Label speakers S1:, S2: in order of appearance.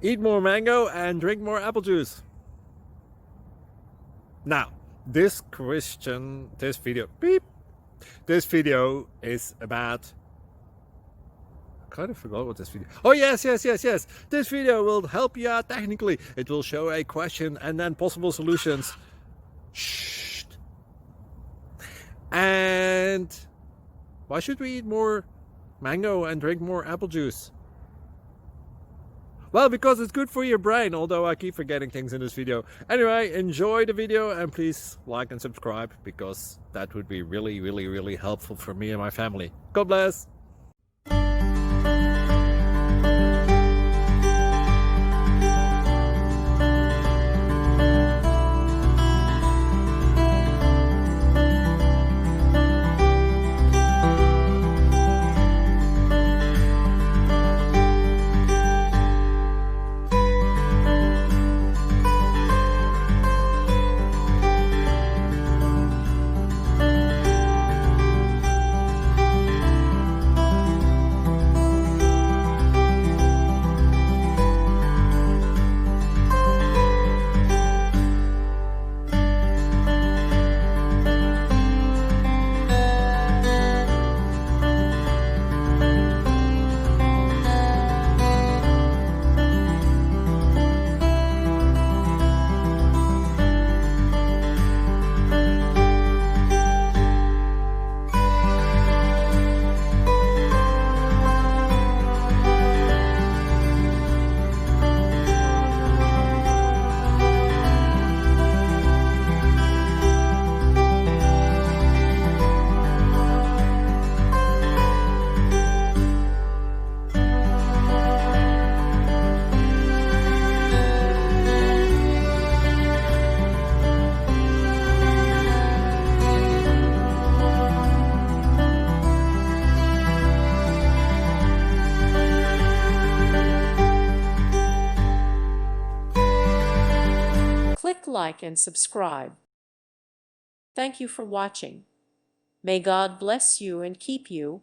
S1: Eat more mango and drink more apple juice. Now, this video is about, I kind of forgot what this video. Oh, yes. This video will help you out technically. It will show a question and then possible solutions. Shh. And why should we eat more mango and drink more apple juice? Well, because it's good for your brain, although I keep forgetting things in this video. Anyway, enjoy the video and please like and subscribe, because that would be really helpful for me and my family. God bless!
S2: Click like and subscribe. Thank you for watching. May God bless you and keep you.